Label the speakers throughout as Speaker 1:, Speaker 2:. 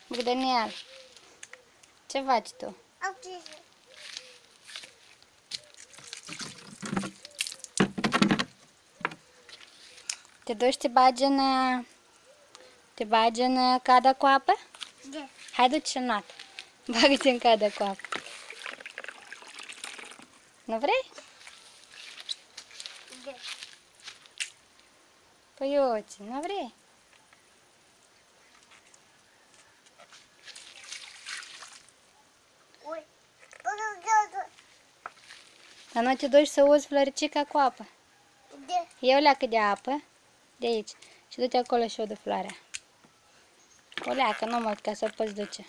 Speaker 1: Bogdanel, ce faci tu? Te duci, te bagi în cada cu apă?
Speaker 2: Da.
Speaker 1: Hai, du-te și în noapte. Bagă-te în cada cu apă. Nu vrei?
Speaker 2: Da.
Speaker 1: Păi uite, nu vrei?
Speaker 2: Ui.
Speaker 1: Dar nu te duci să uzi floricica cu apă.
Speaker 2: Da.
Speaker 1: Ia o leacă de apă de aici și du-te acolo și udă floarea. O leacă, nu mult, ca să o poți duce.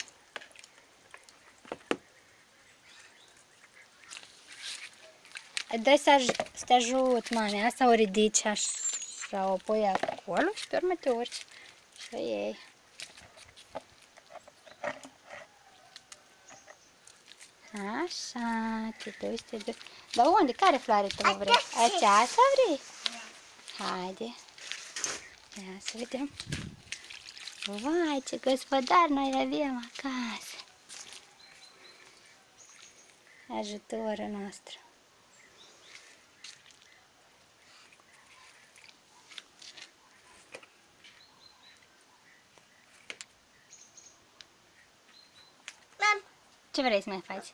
Speaker 1: Dă să te ajut, mami. Asta o ridici așa, o pui acolo și pe urmă te urci și o iei. Așa, te duci, te duci. Dar unde? Care floare tu vrei? Aceasta vrei? Haide. Ia să vedem. Vai, ce gospodar noi avem acasă. Ajutorul nostru.
Speaker 2: Mam.
Speaker 1: Ce vrei să mai faci?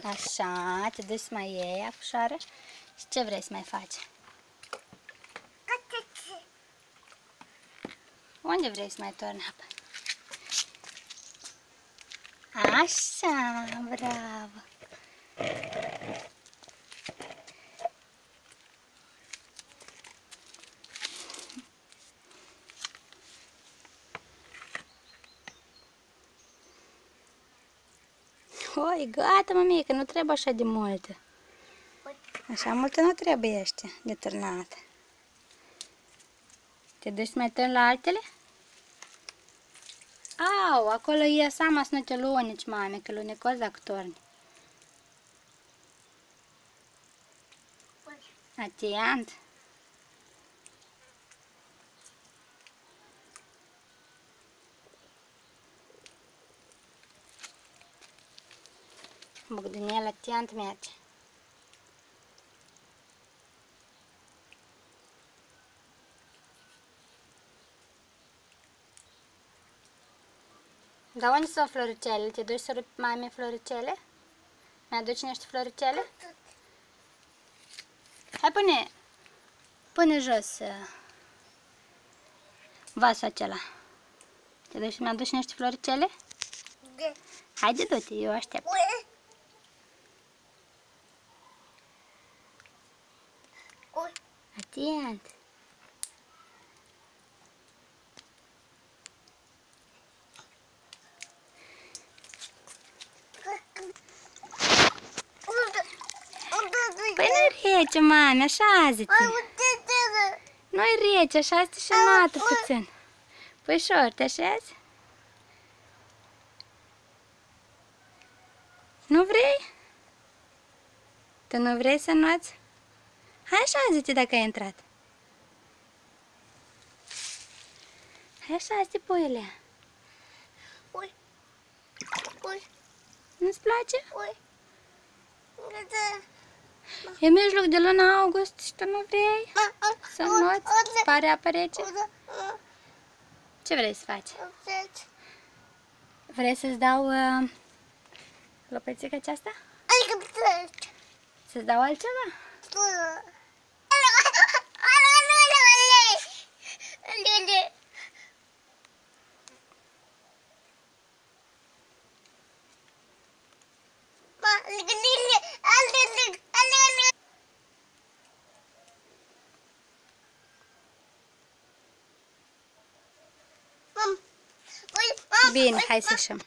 Speaker 1: Așa, te duci să mai iei apușoară. Și ce vrei să mai faci? Unde vrei să mai torni apă? Așa, bravo! Oi, gata, mămică, nu trebuie așa de multe. Așa multe nu trebuiește de turnat. Te duci să mai turni la altele? Au, acolo e sama să nu te lunici, mame, că lunecozi dacă torni. Atent. Bogdanel, atent merge. Dar unde sunt floricele? Te duci să rupi mame floricele? Mi-aduci niște floricele? Hai, pune jos vasul acela. Te duci să mi-aduci niște floricele?
Speaker 2: Da.
Speaker 1: Haide, du-te, eu aștept.
Speaker 2: Ui.
Speaker 1: Atent. Păi nu-i rece, mami, așează-te. Nu-i rece, așează-te și înaltă puțin. Păi șor, te așezi? Nu vrei? Tu nu vrei să înnoți? Hai, așează-te dacă ai intrat. Hai, așează-te, puiule.
Speaker 2: Ui. Ui.
Speaker 1: Nu-ți place?
Speaker 2: Ui.
Speaker 1: E mijloc de luna august și tu nu vrei să înnoți? Îți pare apă rece? Ce vrei să faci? Vrei să-ți dau lopățica aceasta? Să-ți dau altceva? Bine, hai să ieșim.